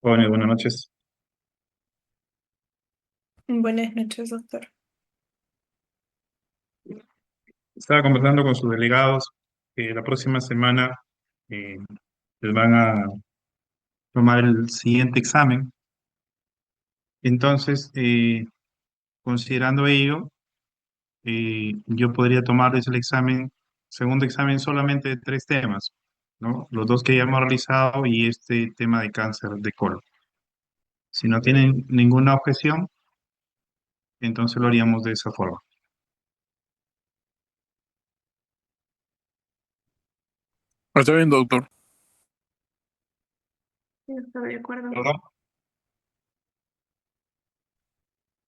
Bueno, buenas noches. Buenas noches, doctor. Estaba conversando con sus delegados que la próxima semana eh, les van a tomar el siguiente examen. Entonces, considerando ello, yo podría tomarles el examen, segundo examen solamente de tres temas, ¿no? Los dos que ya hemos realizado y este tema de cáncer de colon. Si no tienen ninguna objeción, entonces lo haríamos de esa forma. Está bien, doctor. Sí, estoy de acuerdo. ¿Perdón?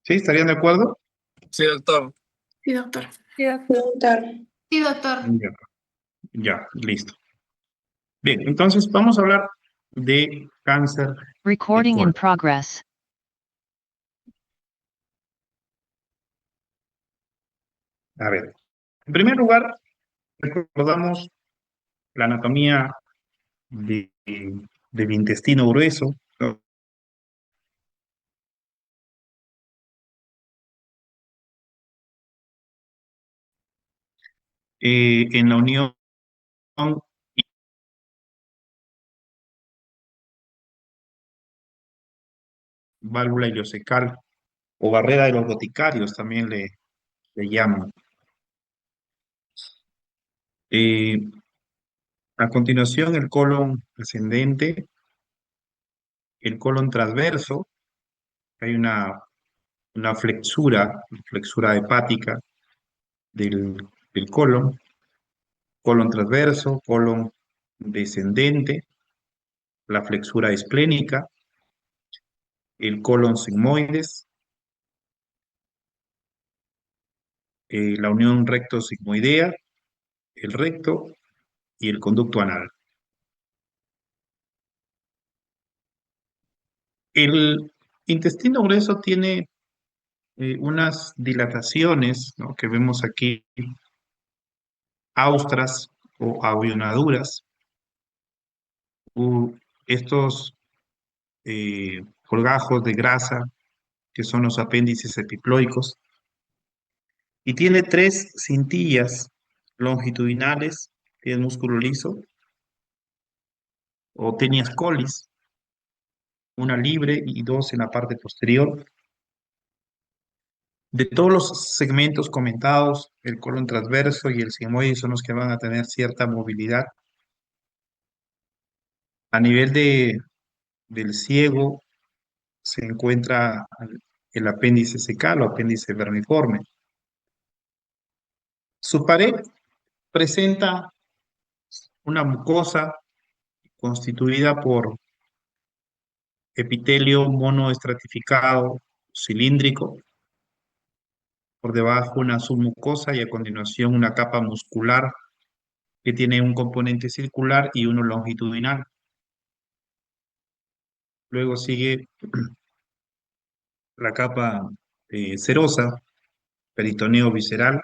¿Sí? ¿Estarían de acuerdo? Sí, doctor. Sí, doctor. Sí, doctor. Sí, doctor. Ya, ya, listo. Bien, entonces vamos a hablar de cáncer de Recording in colon. progress. A ver, en primer lugar, recordamos la anatomía del intestino grueso, ¿no? En la unión válvula ileocecal o barrera de los boticarios también le llaman. Eh, a continuación, el colon ascendente, el colon transverso, hay una flexura hepática del colon transverso, colon descendente, la flexura esplénica, el colon sigmoides, la unión recto-sigmoidea, el recto y el conducto anal. El intestino grueso tiene unas dilataciones, ¿no?, que vemos aquí, austras o avionaduras. Estos colgajos de grasa, que son los apéndices epiploicos, y tiene tres cintillas longitudinales, que es músculo liso, o tenias colis, una libre y dos en la parte posterior. De todos los segmentos comentados, el colon transverso y el sigmoide son los que van a tener cierta movilidad. A nivel del ciego se encuentra el apéndice secal o apéndice vermiforme. Su pared presenta una mucosa constituida por epitelio monoestratificado cilíndrico, por debajo una submucosa y a continuación una capa muscular que tiene un componente circular y uno longitudinal. Luego sigue la capa serosa, peritoneo visceral,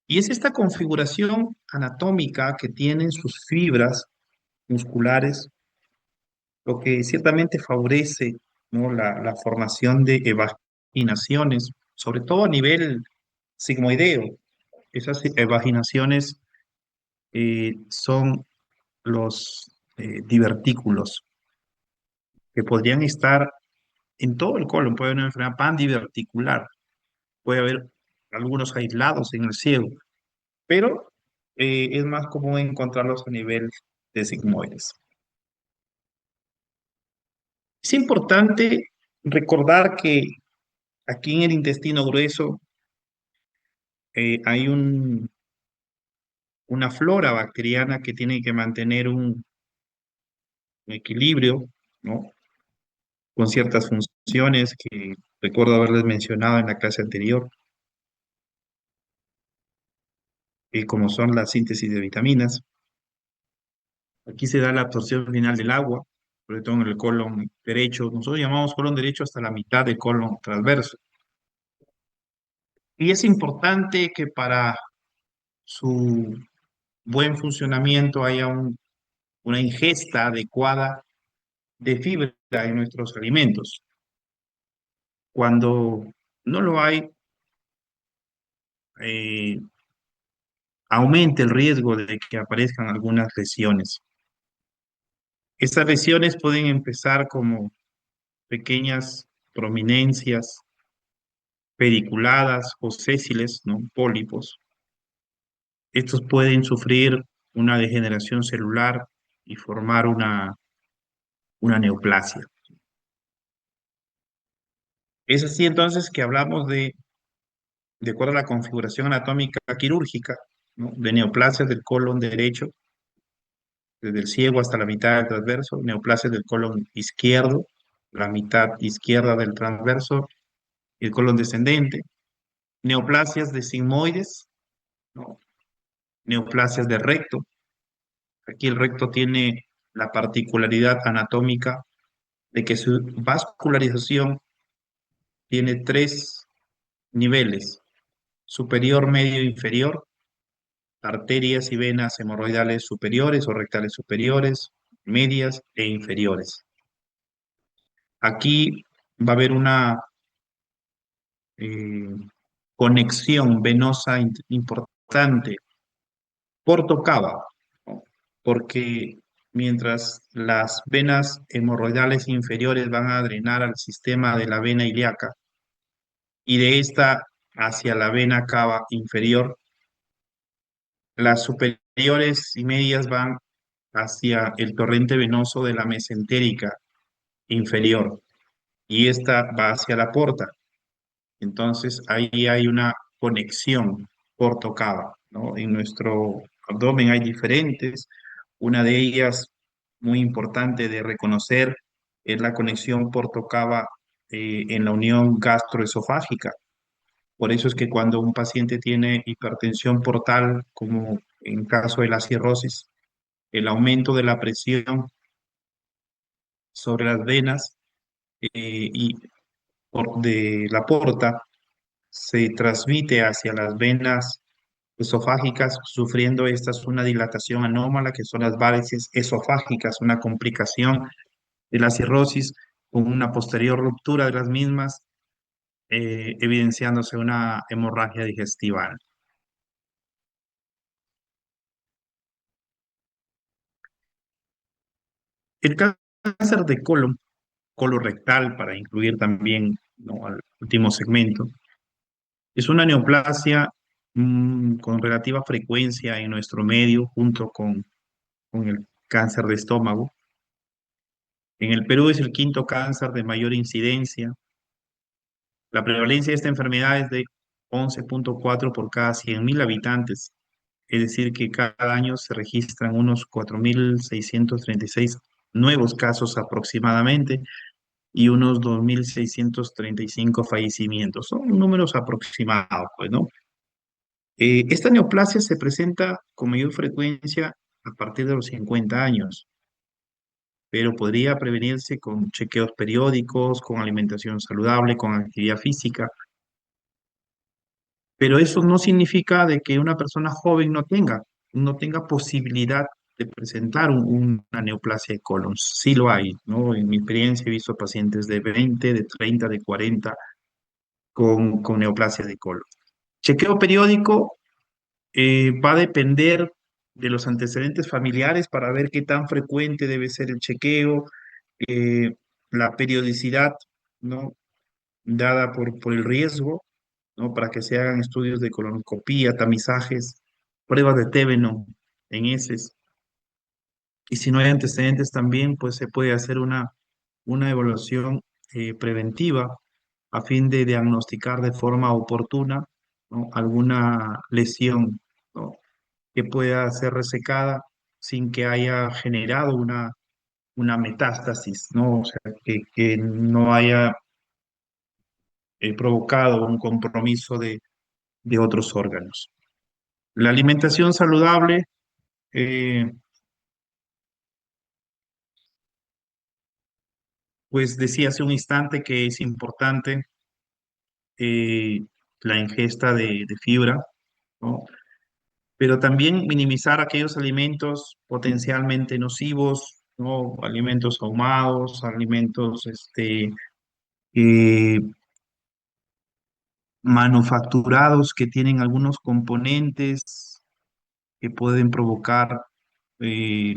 y es esta configuración anatómica que tienen sus fibras musculares lo que ciertamente favorece, ¿no?, la formación de evaginaciones, sobre todo a nivel sigmoideo. Esas evaginaciones son los divertículos que podrían estar en todo el colon. Puede haber una enfermedad pandiverticular, puede haber algunos aislados en el ciego, pero es más común encontrarlos a nivel de sigmoides. Es importante recordar que aquí en el intestino grueso hay una flora bacteriana que tiene que mantener un equilibrio, ¿no?, con ciertas funciones que recuerdo haberles mencionado en la clase anterior, como son la síntesis de vitaminas. Aquí se da la absorción final del agua, sobre todo en el colon derecho. Nosotros llamamos colon derecho hasta la mitad del colon transverso. Y es importante que para su buen funcionamiento haya una ingesta adecuada de fibra, en nuestros alimentos. Cuando no lo hay, eh, aumenta el riesgo de que aparezcan algunas lesiones. Estas lesiones pueden empezar como pequeñas prominencias pediculadas o sésiles, ¿no? Pólipos. Estos pueden sufrir una degeneración celular y formar una neoplasia. Es así entonces que hablamos de acuerdo a la configuración anatómica quirúrgica, ¿no? De neoplasias del colon derecho, desde el ciego hasta la mitad del transverso, neoplasias del colon izquierdo, la mitad izquierda del transverso y el colon descendente, neoplasias de sigmoides, ¿no? Neoplasias de recto. Aquí el recto tiene la particularidad anatómica de que su vascularización tiene tres niveles: superior, medio e inferior, arterias y venas hemorroidales superiores o rectales superiores, medias e inferiores. Aquí va a haber una eh, conexión venosa importante portocava, ¿no? Porque mientras las venas hemorroidales inferiores van a drenar al sistema de la vena ilíaca y de esta hacia la vena cava inferior, las superiores y medias van hacia el torrente venoso de la mesentérica inferior y esta va hacia la porta. Entonces ahí hay una conexión portocava, ¿no? En nuestro abdomen hay diferentes. Una de ellas, muy importante de reconocer, es la conexión portocava en la unión gastroesofágica. Por eso es que cuando un paciente tiene hipertensión portal, como en caso de la cirrosis, el aumento de la presión sobre las venas y de la porta se transmite hacia las venas esofágicas, sufriendo estas una dilatación anómala, que son las varices esofágicas, una complicación de la cirrosis con una posterior ruptura de las mismas, evidenciándose una hemorragia digestiva. El cáncer de colon, colorectal, para incluir también, ¿no?, al último segmento, es una neoplasia con relativa frecuencia en nuestro medio, junto con el cáncer de estómago. En el Perú es el quinto cáncer de mayor incidencia. La prevalencia de esta enfermedad es de 11,4 por cada 100.000 habitantes, es decir, que cada año se registran unos 4.636 nuevos casos aproximadamente y unos 2.635 fallecimientos. Son números aproximados, pues, ¿no? Esta neoplasia se presenta con mayor frecuencia a partir de los 50 años, pero podría prevenirse con chequeos periódicos, con alimentación saludable, con actividad física. Pero eso no significa de que una persona joven no tenga posibilidad de presentar una neoplasia de colon. Sí lo hay, ¿no? En mi experiencia he visto pacientes de 20, de 30, de 40 con neoplasia de colon. Chequeo periódico va a depender de los antecedentes familiares para ver qué tan frecuente debe ser el chequeo, eh, la periodicidad, ¿no?, dada por el riesgo, ¿no?, para que se hagan estudios de colonoscopía, tamizajes, pruebas de tébeno en heces. Y si no hay antecedentes también, pues se puede hacer una evaluación preventiva a fin de diagnosticar de forma oportuna, ¿no?, alguna lesión, ¿no?, que pueda ser resecada sin que haya generado una metástasis, ¿no? O sea, que no haya provocado un compromiso de otros órganos. La alimentación saludable, eh, pues decía hace un instante que es importante eh, la ingesta de fibra, ¿no? Pero también minimizar aquellos alimentos potencialmente nocivos, ¿no? Alimentos ahumados, alimentos eh, manufacturados que tienen algunos componentes que pueden provocar eh,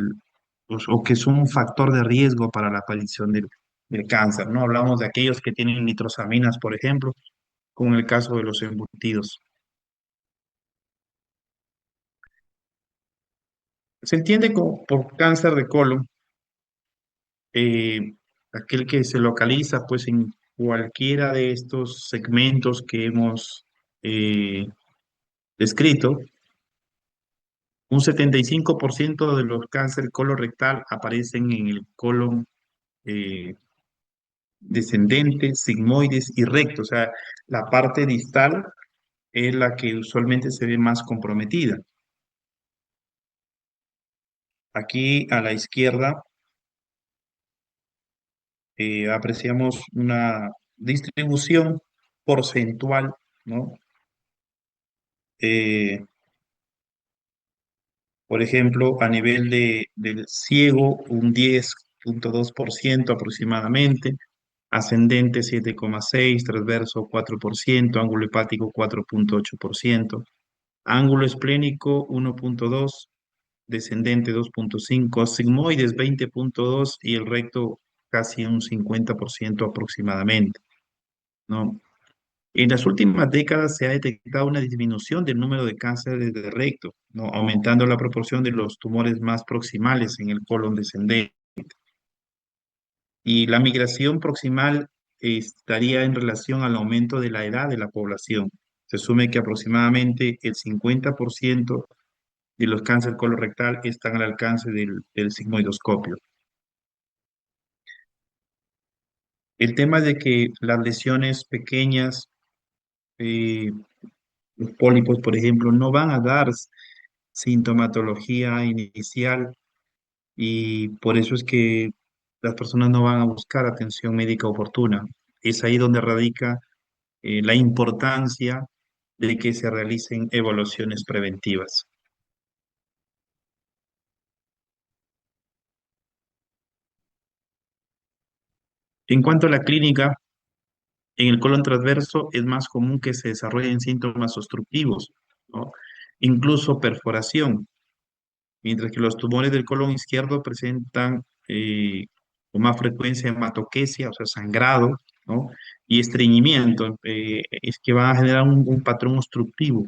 o que son un factor de riesgo para la aparición del cáncer, ¿no? Hablamos de aquellos que tienen nitrosaminas, por ejemplo, como en el caso de los embutidos. Se entiende por cáncer de colon eh, aquel que se localiza pues en cualquiera de estos segmentos que hemos eh, descrito. Un 75% de los cáncer colorectal aparecen en el colon eh, descendente, sigmoides y recto, o sea, la parte distal es la que usualmente se ve más comprometida. Aquí a la izquierda apreciamos una distribución porcentual, ¿no? Eh, por ejemplo, a nivel del ciego, un 10,2% aproximadamente, ascendente 7,6%, transverso 4%, ángulo hepático 4,8%, ángulo esplénico 1,2%, descendente 2,5%, sigmoides 20,2% y el recto casi un 50% aproximadamente, ¿no? En las últimas décadas se ha detectado una disminución del número de cánceres de recto, ¿no? Aumentando la proporción de los tumores más proximales en el colon descendente. Y la migración proximal estaría en relación al aumento de la edad de la población. Se asume que aproximadamente el 50% de los cánceres colorectal están al alcance del sigmoidoscopio. El tema de que las lesiones pequeñas, eh, los pólipos, por ejemplo, no van a dar sintomatología inicial y por eso es que las personas no van a buscar atención médica oportuna. Es ahí donde radica la importancia de que se realicen evaluaciones preventivas. En cuanto a la clínica, en el colon transverso es más común que se desarrollen síntomas obstructivos, ¿no? Incluso perforación, mientras que los tumores del colon izquierdo presentan con más frecuencia hematoquesia, o sea, sangrado, ¿no? Y estreñimiento, es que van a generar un patrón obstructivo.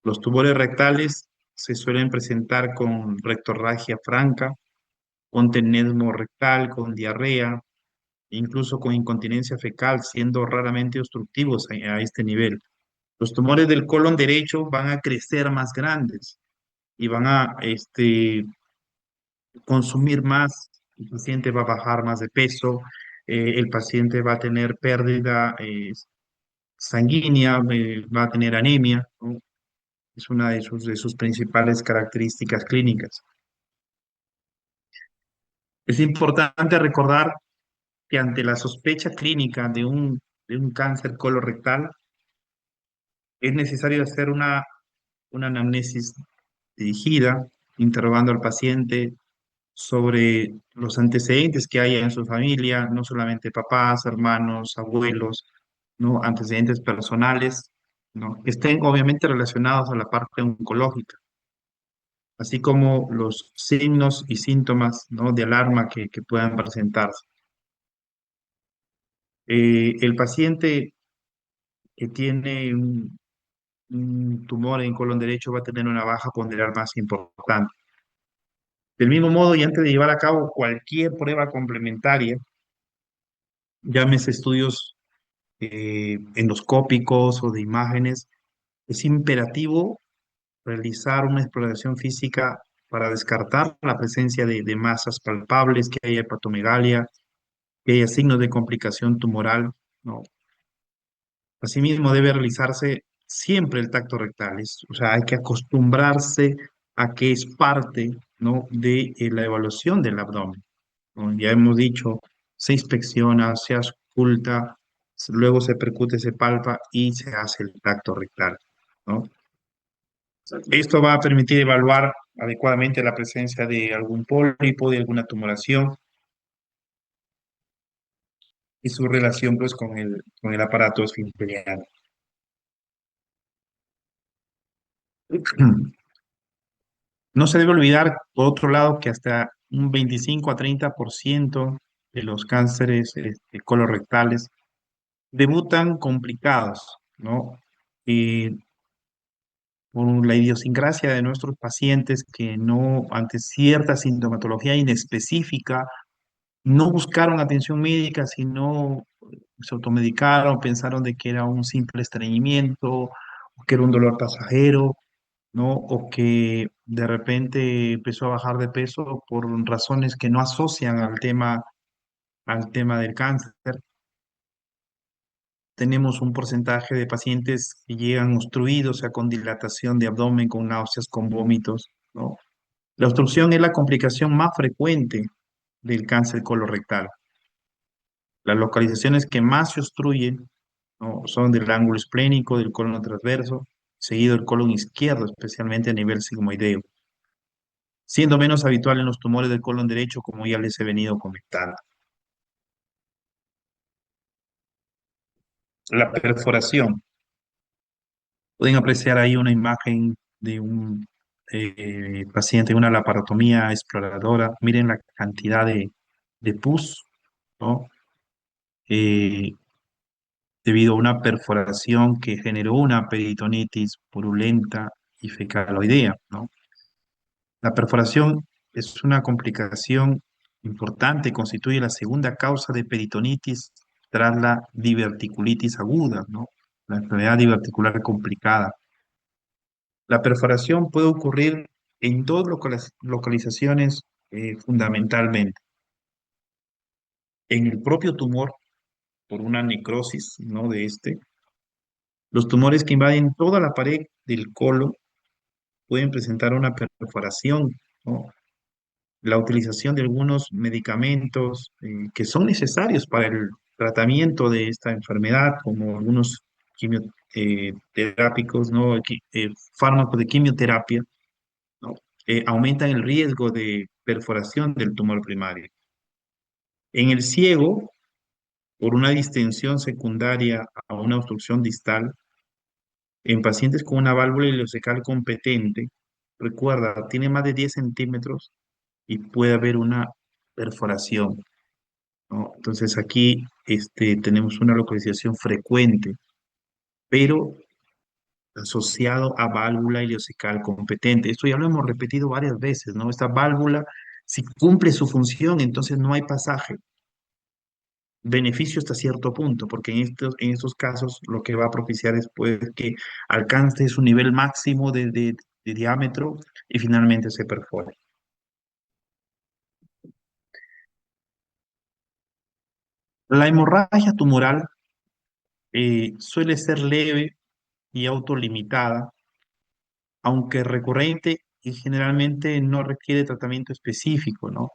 Los tumores rectales se suelen presentar con rectorragia franca, con tenesmo rectal, con diarrea, incluso con incontinencia fecal, siendo raramente obstructivos a este nivel. Los tumores del colon derecho van a crecer más grandes y van a consumir más, el paciente va a bajar más de peso, el paciente va a tener pérdida sanguínea, va a tener anemia, ¿no? Es una de sus principales características clínicas. Es importante recordar que ante la sospecha clínica de un cáncer colorectal, es necesario hacer una anamnesis dirigida, interrogando al paciente sobre los antecedentes que hay en su familia, no solamente papás, hermanos, abuelos, ¿no? Antecedentes personales, ¿no? Que estén obviamente relacionados a la parte oncológica, así como los signos y síntomas, ¿no? De alarma que puedan presentarse. El paciente que tiene un tumor en colon derecho va a tener una baja ponderal más importante. Del mismo modo, y antes de llevar a cabo cualquier prueba complementaria, llámese estudios endoscópicos o de imágenes, es imperativo realizar una exploración física para descartar la presencia de masas palpables, que haya hepatomegalia, que haya signos de complicación tumoral, ¿no? Asimismo, debe realizarse siempre el tacto rectal, o sea, hay que acostumbrarse a que es parte, ¿no? De la evaluación del abdomen, ¿no? Ya hemos dicho, se inspecciona, se ausculta, luego se percute, se palpa y se hace el tacto rectal, ¿no? Esto va a permitir evaluar adecuadamente la presencia de algún pólipo, de alguna tumoración y su relación pues con el aparato esfinteriano. No se debe olvidar, por otro lado, que hasta un 25 a 30% de los cánceres colorectales debutan complicados, ¿no? Y por la idiosincrasia de nuestros pacientes que no, ante cierta sintomatología inespecífica, no buscaron atención médica, sino se automedicaron, pensaron de que era un simple estreñimiento, o que era un dolor pasajero, ¿no? O que de repente empezó a bajar de peso por razones que no asocian al tema del cáncer. Tenemos un porcentaje de pacientes que llegan obstruidos, o sea, con dilatación de abdomen, con náuseas, con vómitos, ¿no? La obstrucción es la complicación más frecuente del cáncer colorectal. Las localizaciones que más se obstruyen, ¿no? Son del ángulo esplénico, del colon transverso, seguido del colon izquierdo, especialmente a nivel sigmoideo, siendo menos habitual en los tumores del colon derecho, como ya les he venido comentando. La perforación. Pueden apreciar ahí una imagen de un paciente, una laparotomía exploradora. Miren la cantidad de pus, ¿no? Eh, Debido a una perforación que generó una peritonitis purulenta y fecaloidea, ¿no? La perforación es una complicación importante, constituye la segunda causa de peritonitis tras la diverticulitis aguda, ¿no? La enfermedad diverticular complicada. La perforación puede ocurrir en dos localizaciones fundamentalmente. En el propio tumor, por una necrosis, ¿no? De este. Los tumores que invaden toda la pared del colon pueden presentar una perforación, ¿no? La utilización de algunos medicamentos que son necesarios para el tratamiento de esta enfermedad, como algunos quimioterápicos, ¿no? Fármacos de quimioterapia, ¿no? Aumentan el riesgo de perforación del tumor primario. En el ciego, por una distensión secundaria a una obstrucción distal, en pacientes con una válvula ileocecal competente, recuerda, tiene más de 10 centímetros y puede haber una perforación, ¿no? Entonces aquí tenemos una localización frecuente, pero asociado a válvula ileocecal competente. Esto ya lo hemos repetido varias veces, ¿no? Esta válvula, si cumple su función, entonces no hay pasaje. Beneficio hasta cierto punto, porque en estos casos lo que va a propiciar es pues, que alcance su nivel máximo de diámetro y finalmente se perfore. La hemorragia tumoral suele ser leve y autolimitada, aunque recurrente y generalmente no requiere tratamiento específico, ¿no?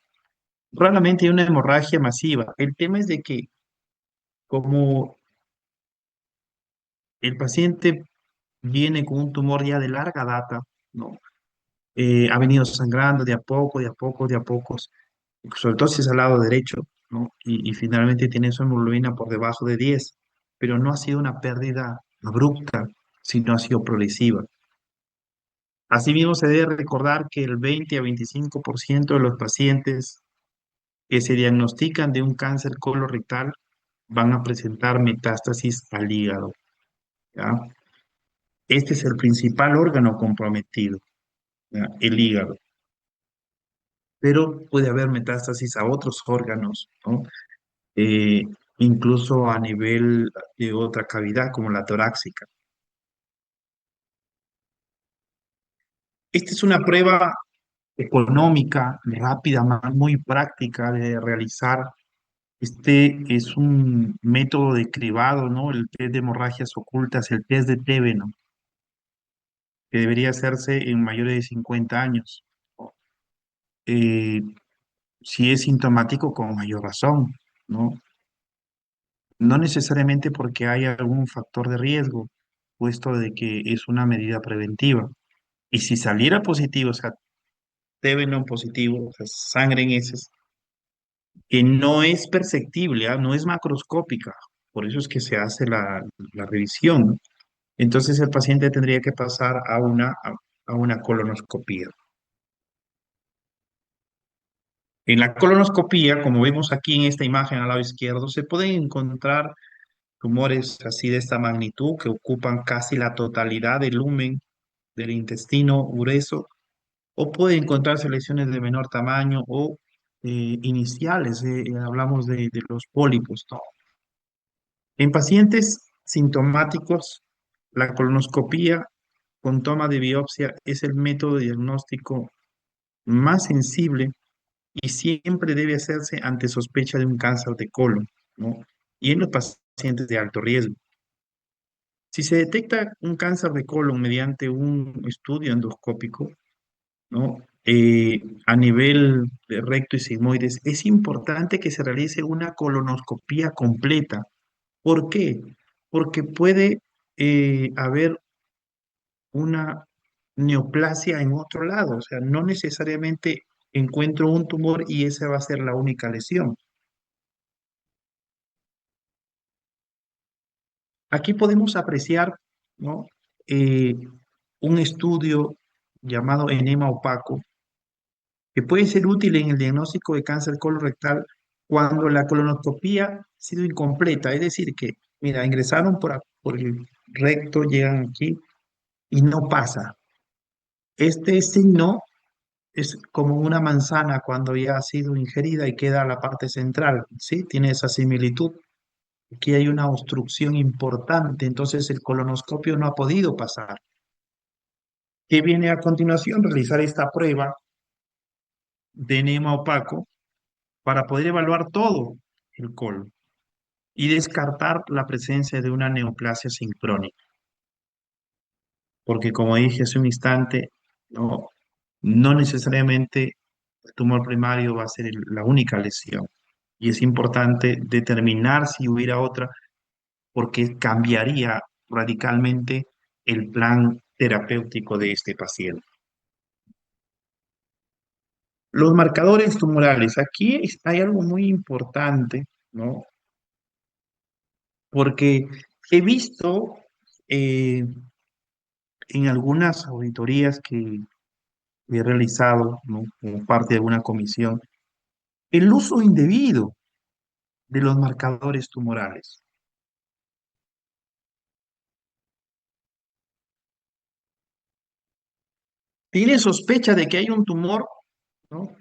Raramente hay una hemorragia masiva. El tema es de que como el paciente viene con un tumor ya de larga data, ¿no? Ha venido sangrando de a poco, de a poco, de a pocos, sobre todo si es al lado derecho, ¿no? Y finalmente tiene su hemoglobina por debajo de 10, pero no ha sido una pérdida abrupta, sino ha sido progresiva. Asimismo, se debe recordar que el 20 a 25% de los pacientes que se diagnostican de un cáncer colorectal van a presentar metástasis al hígado, ¿ya? Este es el principal órgano comprometido, ¿ya? El hígado. Pero puede haber metástasis a otros órganos, ¿no? Eh, Incluso a nivel de otra cavidad como la torácica. Esta es una prueba económica, rápida, muy práctica de realizar. Este es un método de cribado, ¿no? El test de hemorragias ocultas, el test de Tébeno, que debería hacerse en mayores de 50 años. Eh, si es sintomático, con mayor razón, ¿no? No necesariamente porque haya algún factor de riesgo, puesto de que es una medida preventiva. Y si saliera positivo, o sea, TB no positivo, o sea, sangre en heces, que no es perceptible, no es macroscópica, por eso es que se hace la revisión, ¿no? Entonces el paciente tendría que pasar a una colonoscopía. En la colonoscopía, como vemos aquí en esta imagen al lado izquierdo, se pueden encontrar tumores así de esta magnitud que ocupan casi la totalidad del lumen del intestino grueso, o puede encontrarse lesiones de menor tamaño o iniciales, hablamos de los pólipos, ¿no? En pacientes sintomáticos, la colonoscopía con toma de biopsia es el método diagnóstico más sensible y siempre debe hacerse ante sospecha de un cáncer de colon, ¿no? Y en los pacientes de alto riesgo. Si se detecta un cáncer de colon mediante un estudio endoscópico, ¿no? A nivel de recto y sigmoides, es importante que se realice una colonoscopía completa. ¿Por qué? Porque puede haber una neoplasia en otro lado, o sea, no necesariamente encuentro un tumor y esa va a ser la única lesión. Aquí podemos apreciar, ¿no? Eh, un estudio llamado enema opaco, que puede ser útil en el diagnóstico de cáncer colorectal cuando la colonoscopía ha sido incompleta, es decir, que, mira, ingresaron por el recto, llegan aquí y no pasa. Este signo es como una manzana cuando ya ha sido ingerida y queda la parte central, ¿sí? Tiene esa similitud. Aquí hay una obstrucción importante, entonces el colonoscopio no ha podido pasar. ¿Qué viene a continuación? Realizar esta prueba de enema opaco para poder evaluar todo el colon y descartar la presencia de una neoplasia sincrónica. Porque como dije hace un instante, no, no necesariamente el tumor primario va a ser la única lesión. Y es importante determinar si hubiera otra, porque cambiaría radicalmente el plan terapéutico de este paciente. Los marcadores tumorales. Aquí hay algo muy importante, ¿no? Porque he visto eh, en algunas auditorías que he realizado, ¿no? Como parte de alguna comisión, el uso indebido de los marcadores tumorales. Tiene sospecha de que hay un tumor, ¿no?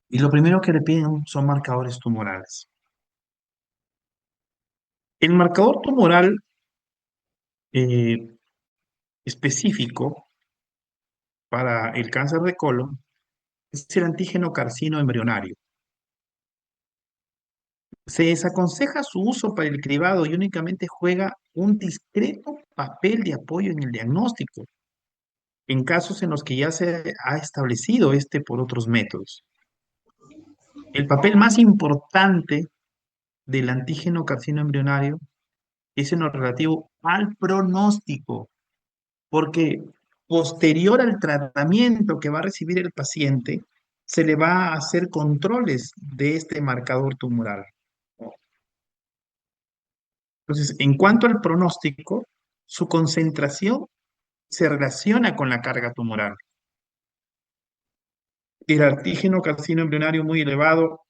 Y lo primero que le piden son marcadores tumorales. El marcador tumoral eh, específico para el cáncer de colon es el antígeno carcino embrionario. Se desaconseja su uso para el cribado y únicamente juega un discreto papel de apoyo en el diagnóstico, en casos en los que ya se ha establecido este por otros métodos. El papel más importante del antígeno carcino embrionario es en lo relativo al pronóstico, porque posterior al tratamiento que va a recibir el paciente, se le va a hacer controles de este marcador tumoral. Entonces, en cuanto al pronóstico, su concentración se relaciona con la carga tumoral. El antígeno carcino embrionario muy elevado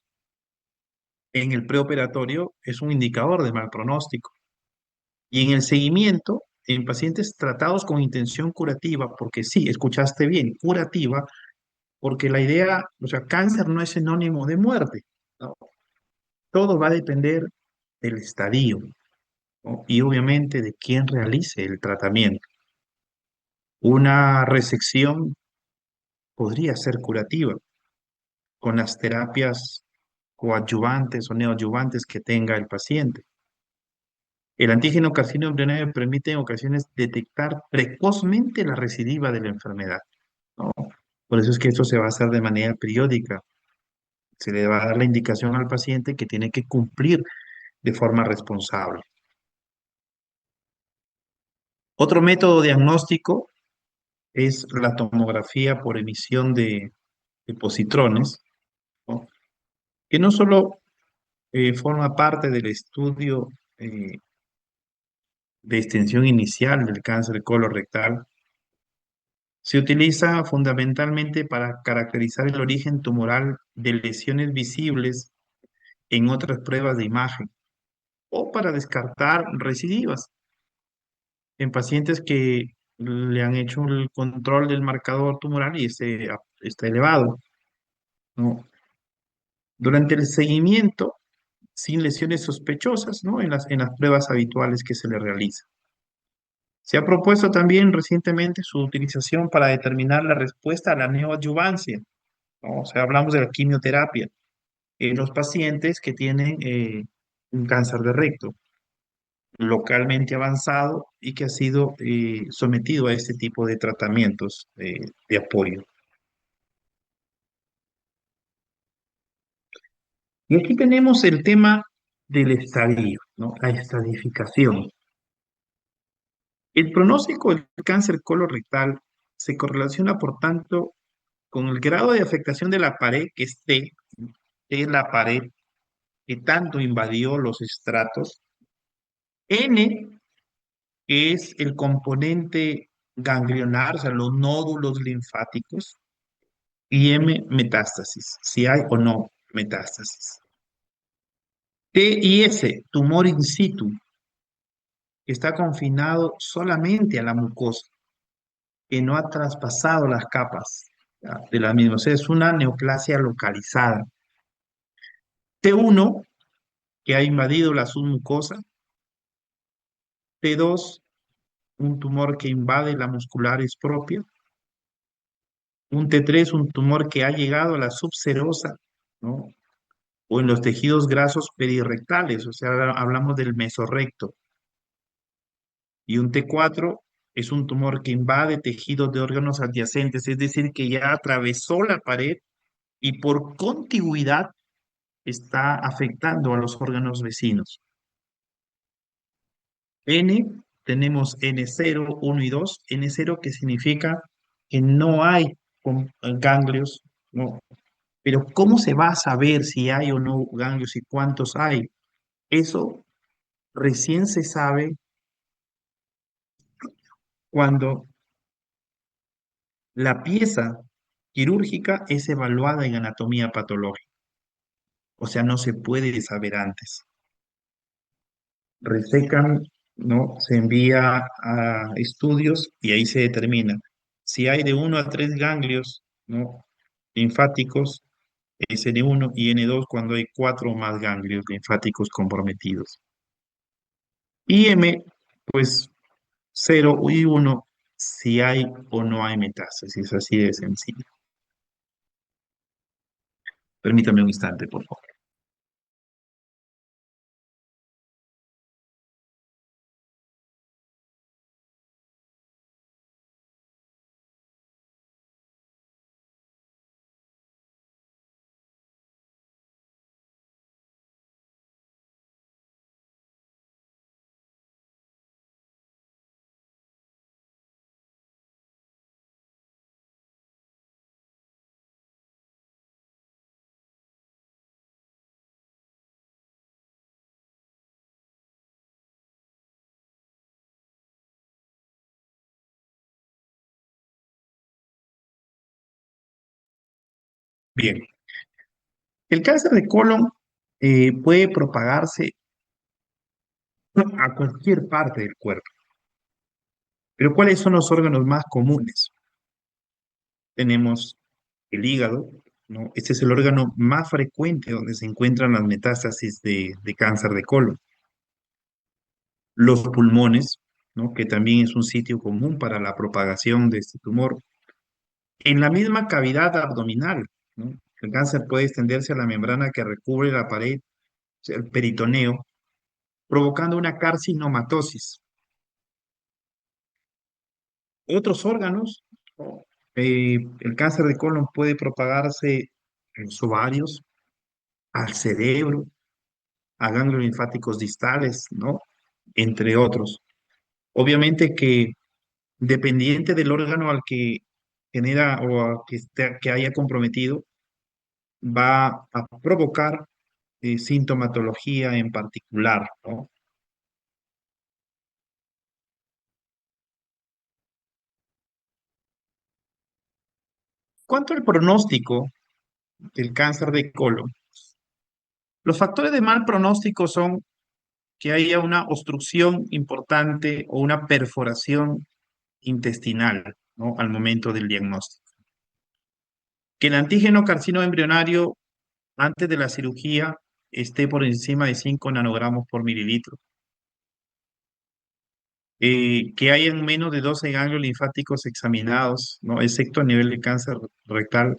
en el preoperatorio es un indicador de mal pronóstico. Y en el seguimiento, en pacientes tratados con intención curativa, porque sí, escuchaste bien, curativa, porque la idea, o sea, cáncer no es sinónimo de muerte, ¿no? Todo va a depender del estadio, ¿no? Y obviamente de quién realice el tratamiento. Una resección podría ser curativa con las terapias coadyuvantes o neoadyuvantes que tenga el paciente. El antígeno carcino embrionario permite en ocasiones detectar precozmente la recidiva de la enfermedad, ¿no? Por eso es que esto se va a hacer de manera periódica. Se le va a dar la indicación al paciente que tiene que cumplir de forma responsable. Otro método diagnóstico es la tomografía por emisión de positrones, ¿no? Que no solo forma parte del estudio de extensión inicial del cáncer colorectal. Se utiliza fundamentalmente para caracterizar el origen tumoral de lesiones visibles en otras pruebas de imagen o para descartar recidivas en pacientes que le han hecho el control del marcador tumoral y está elevado, ¿no? Durante el seguimiento, sin lesiones sospechosas, ¿no? En las pruebas habituales que se le realizan. Se ha propuesto también recientemente su utilización para determinar la respuesta a la neoadyuvancia, ¿no? O sea, hablamos de la quimioterapia en los pacientes que tienen un cáncer de recto localmente avanzado y que ha sido sometido a este tipo de tratamientos de apoyo. Y aquí tenemos el tema del estadio, ¿no? La estadificación. El pronóstico del cáncer colorectal se correlaciona, por tanto, con el grado de afectación de la pared que esté, es la pared que tanto invadió los estratos. N, que es el componente ganglionar, o sea, los nódulos linfáticos, y M, metástasis, si hay o no metástasis. T y S, tumor in situ, que está confinado solamente a la mucosa, que no ha traspasado las capas, ¿ya?, de la misma. O sea, es una neoplasia localizada. T1, que ha invadido la submucosa. T2, un tumor que invade la muscularis propia. Un T3, un tumor que ha llegado a la subserosa, ¿no? O en los tejidos grasos perirectales, o sea, hablamos del mesorrecto. Y un T4 es un tumor que invade tejidos de órganos adyacentes, es decir, que ya atravesó la pared y por contigüidad está afectando a los órganos vecinos. N, tenemos N0, 1 y 2. N0 que significa que no hay ganglios, ¿no? Pero ¿cómo se va a saber si hay o no ganglios y cuántos hay? Eso recién se sabe cuando la pieza quirúrgica es evaluada en anatomía patológica. O sea, no se puede saber antes. Resecan, ¿no? Se envía a estudios y ahí se determina si hay de 1 a 3 ganglios, ¿no?, linfáticos, es N1, y N2 cuando hay 4 o más ganglios linfáticos comprometidos. Y M, pues 0 y 1 si hay o no hay metástasis, así de sencillo. Permítame un instante, por favor. Bien, el cáncer de colon puede propagarse a cualquier parte del cuerpo. Pero ¿cuáles son los órganos más comunes? Tenemos el hígado, ¿no? Este es el órgano más frecuente donde se encuentran las metástasis de cáncer de colon. Los pulmones, ¿no?, que también es un sitio común para la propagación de este tumor. En la misma cavidad abdominal, ¿no? El cáncer puede extenderse a la membrana que recubre la pared, o sea, el peritoneo, provocando una carcinomatosis. Otros órganos, ¿no? El cáncer de colon puede propagarse en los ovarios, al cerebro, a ganglios linfáticos distales, ¿no?, entre otros. Obviamente que dependiente del órgano al que genera o que haya comprometido, va a provocar sintomatología en particular, ¿no? Cuanto al pronóstico del cáncer de colon, los factores de mal pronóstico son que haya una obstrucción importante o una perforación intestinal, ¿no? Al momento del diagnóstico. Que el antígeno carcino embrionario antes de la cirugía esté por encima de 5 nanogramos por mililitro. Que hayan menos de 12 ganglios linfáticos examinados, ¿no? Excepto a nivel de cáncer rectal.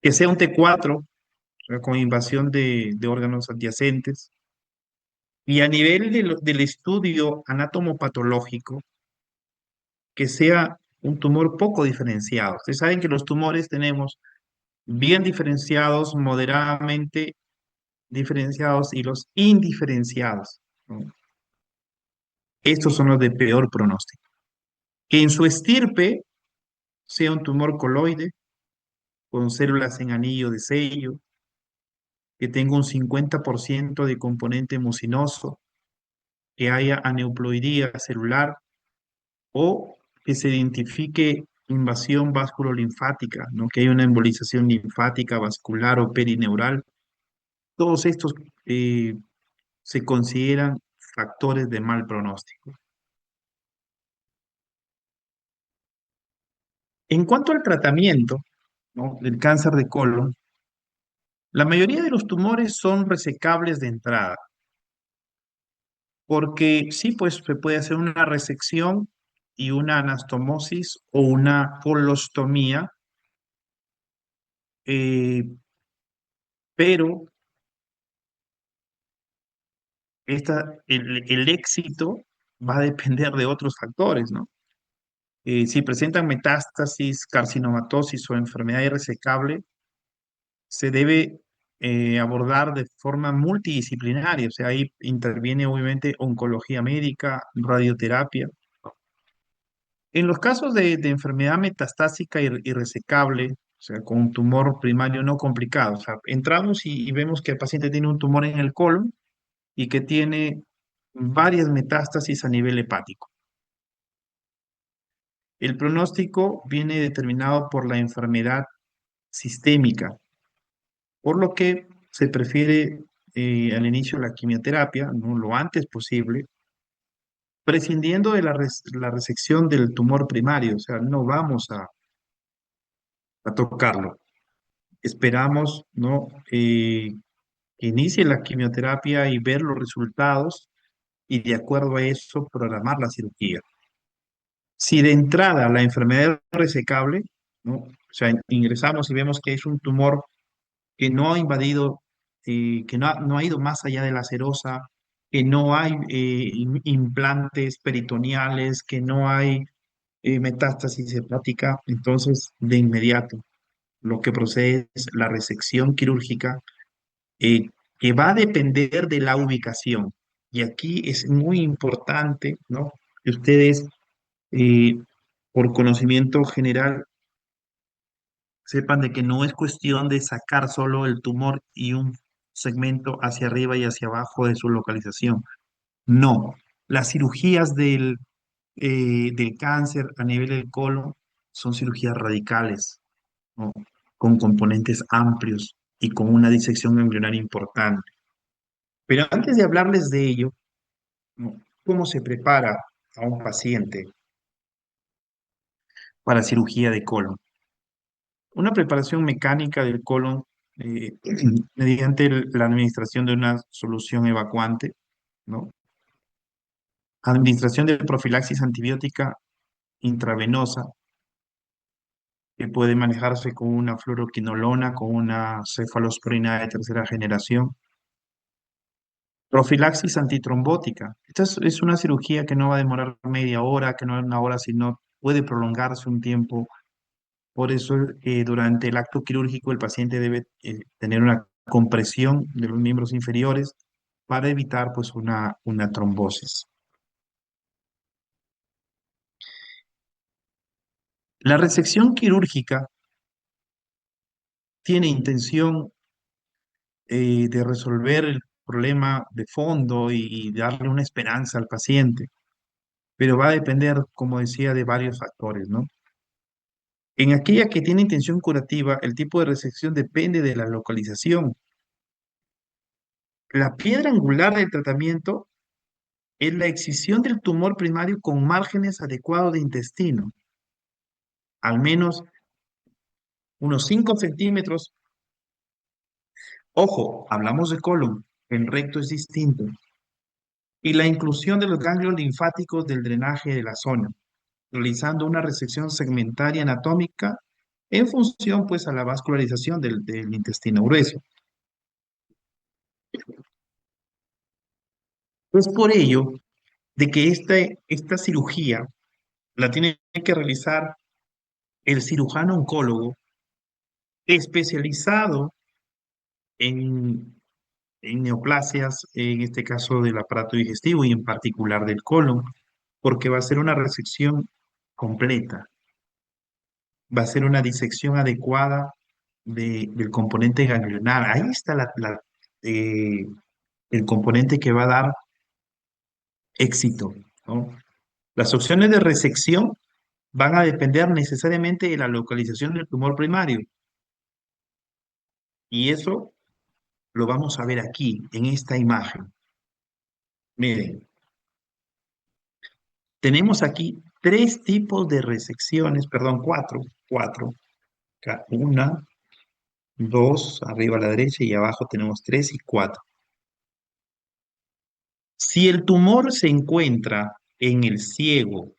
Que sea un T4 con invasión de órganos adyacentes. Y a nivel del estudio anatomopatológico, que sea un tumor poco diferenciado. Ustedes saben que los tumores tenemos bien diferenciados, moderadamente diferenciados y los indiferenciados, ¿no? Estos son los de peor pronóstico. Que en su estirpe sea un tumor coloide con células en anillo de sello, que tenga un 50% de componente mucinoso, que haya aneuploidía celular o que se identifique invasión vasculolinfática, ¿no? Que haya una embolización linfática, vascular o perineural. Todos estos eh, se consideran factores de mal pronóstico. En cuanto al tratamiento, ¿no? Del cáncer de colon, la mayoría de los tumores son resecables de entrada, porque sí, pues se puede hacer una resección y una anastomosis o una colostomía, eh, pero el éxito va a depender de otros factores, ¿no? Si presentan metástasis, carcinomatosis o enfermedad irresecable, se debe abordar de forma multidisciplinaria, o sea, ahí interviene obviamente oncología médica, radioterapia. En los casos de enfermedad metastásica irresecable, o sea, con un tumor primario no complicado, o sea, entramos y vemos que el paciente tiene un tumor en el colon y que tiene varias metástasis a nivel hepático. El pronóstico viene determinado por la enfermedad sistémica, por lo que se prefiere al inicio la quimioterapia, ¿no? Lo antes posible, prescindiendo de la resección del tumor primario, o sea, no vamos a tocarlo. Esperamos, ¿no? Que inicie la quimioterapia y ver los resultados y de acuerdo a eso programar la cirugía. Si de entrada la enfermedad es resecable, ¿no? O sea, ingresamos y vemos que es un tumor que no ha invadido, que no ha ido más allá de la serosa, que no hay implantes peritoneales, que no hay metástasis hepática, entonces de inmediato lo que procede es la resección quirúrgica, eh, que va a depender de la ubicación. Y aquí es muy importante, ¿no? Que ustedes, eh, por conocimiento general, sepan de que no es cuestión de sacar solo el tumor y un segmento hacia arriba y hacia abajo de su localización. No, las cirugías del cáncer a nivel del colon son cirugías radicales, ¿no? Con componentes amplios y con una disección embrionaria importante. Pero antes de hablarles de ello, ¿no? ¿Cómo se prepara a un paciente para cirugía de colon? Una preparación mecánica del colon eh, mediante la administración de una solución evacuante, ¿no? Administración de profilaxis antibiótica intravenosa, que puede manejarse con una fluoroquinolona, con una cefalosporina de tercera generación. Profilaxis antitrombótica. Esta es una cirugía que no va a demorar media hora, que no es una hora, sino puede prolongarse un tiempo. Por eso, durante el acto quirúrgico, el paciente debe tener una compresión de los miembros inferiores para evitar pues, una trombosis. La resección quirúrgica tiene intención de resolver el problema de fondo y darle una esperanza al paciente, pero va a depender, como decía, de varios factores, ¿no? En aquella que tiene intención curativa, el tipo de resección depende de la localización. La piedra angular del tratamiento es la excisión del tumor primario con márgenes adecuados de intestino, al menos unos 5 centímetros. Ojo, hablamos de colon, el recto es distinto. Y la inclusión de los ganglios linfáticos del drenaje de la zona, realizando una resección segmentaria anatómica en función pues a la vascularización del intestino grueso. Es por ello de que esta cirugía la tiene que realizar el cirujano oncólogo especializado en, en neoplasias, en este caso del aparato digestivo y en particular del colon, porque va a ser una resección completa, va a ser una disección adecuada del componente ganglionar. Ahí está eh, el componente que va a dar éxito, ¿no? Las opciones de resección van a depender necesariamente de la localización del tumor primario. Y eso lo vamos a ver aquí, en esta imagen. Miren, tenemos aquí tres tipos de resecciones, perdón, cuatro. Acá, una, dos, arriba a la derecha y abajo tenemos tres y cuatro. Si el tumor se encuentra en el ciego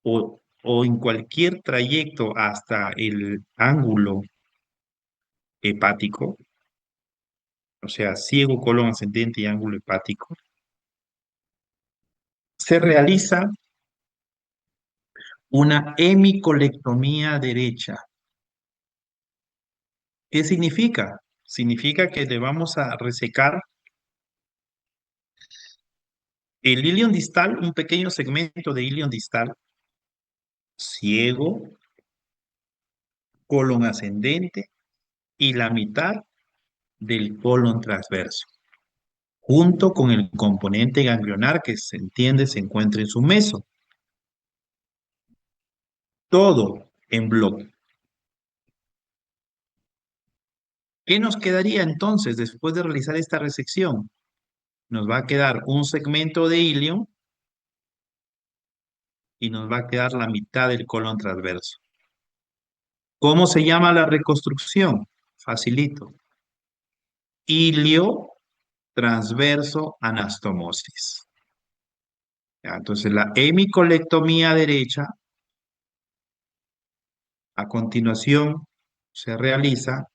o en cualquier trayecto hasta el ángulo hepático, o sea, ciego, colon ascendente y ángulo hepático, se realiza una hemicolectomía derecha. ¿Qué significa? Significa que le vamos a resecar el ilion distal, un pequeño segmento de ilion distal, ciego, colon ascendente y la mitad del colon transverso, junto con el componente ganglionar que se entiende se encuentra en su meso. Todo en bloque. ¿Qué nos quedaría entonces después de realizar esta resección? Nos va a quedar un segmento de ilion y nos va a quedar la mitad del colon transverso. ¿Cómo se llama la reconstrucción? Facilito. Ilio transverso anastomosis. Ya, entonces la hemicolectomía derecha, a continuación se realiza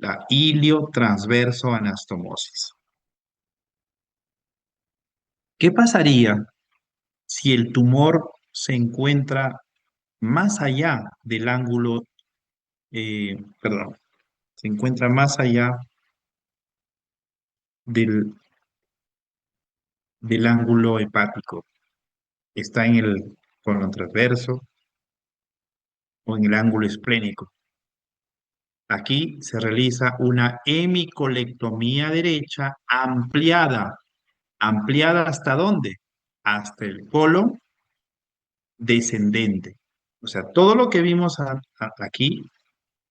la ilio transverso anastomosis. ¿Qué pasaría si el tumor se encuentra más allá del ángulo, perdón, se encuentra más allá del, del ángulo hepático? Está en el colon transverso o en el ángulo esplénico. Aquí se realiza una hemicolectomía derecha ampliada. ¿Ampliada hasta dónde? Hasta el colon descendente. O sea, todo lo que vimos aquí,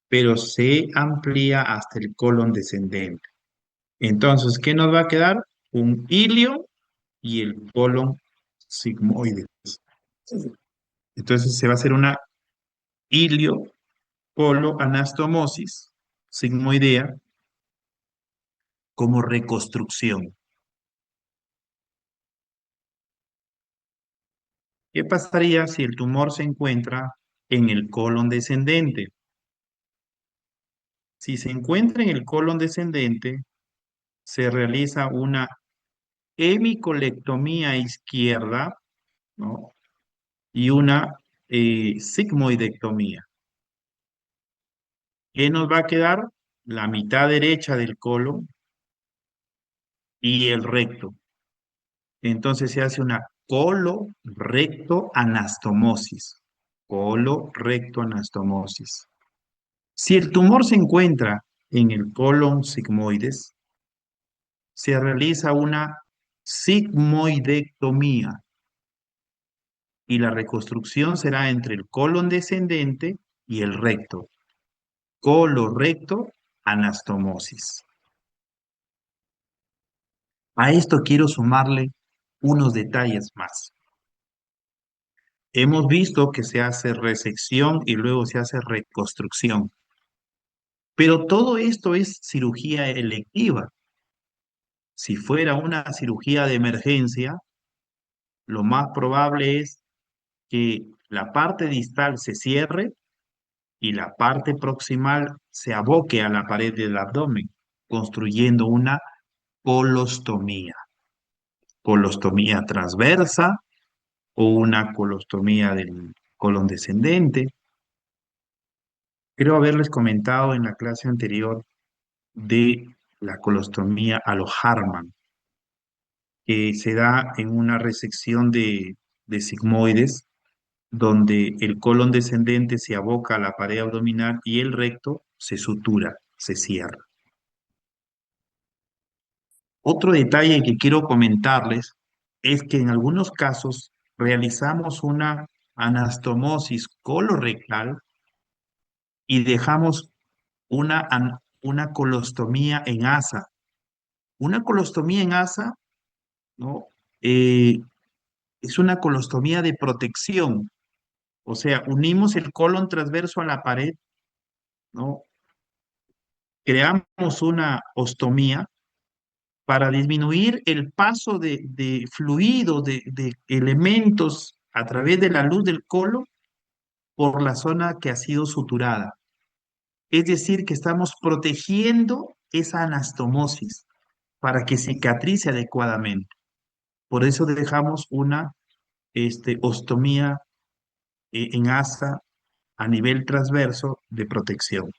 pero se amplía hasta el colon descendente. Entonces, ¿qué nos va a quedar? Un ilio y el colon sigmoide. Entonces se va a hacer una ilio anastomosis sigmoidea como reconstrucción. ¿Qué pasaría si el tumor se encuentra en el colon descendente? Si se encuentra en el colon descendente, se realiza una hemicolectomía izquierda, ¿no? Y una sigmoidectomía. ¿Qué nos va a quedar? La mitad derecha del colon y el recto. Entonces se hace una colorecto anastomosis. colorectoanastomosis. Si el tumor se encuentra en el colon sigmoides, se realiza una sigmoidectomía y la reconstrucción será entre el colon descendente y el recto, colorectoanastomosis. A esto quiero sumarle unos detalles más. Hemos visto que se hace resección y luego se hace reconstrucción, pero todo esto es cirugía electiva. Si fuera una cirugía de emergencia, lo más probable es que la parte distal se cierre y la parte proximal se aboque a la pared del abdomen, construyendo una colostomía. Colostomía transversa o una colostomía del colon descendente. Creo haberles comentado en la clase anterior de la colostomía a lo Harman, que se da en una resección de sigmoides, donde el colon descendente se aboca a la pared abdominal y el recto se sutura, se cierra. Otro detalle que quiero comentarles es que en algunos casos realizamos una anastomosis colorectal y dejamos una colostomía en asa. Una colostomía en asa, ¿no? Eh, es una colostomía de protección, o sea, unimos el colon transverso a la pared, ¿no? Creamos una ostomía para disminuir el paso de fluidos, de elementos a través de la luz del colon por la zona que ha sido suturada. Es decir, que estamos protegiendo esa anastomosis para que cicatrice adecuadamente. Por eso dejamos una ostomía en asa a nivel transverso de protección.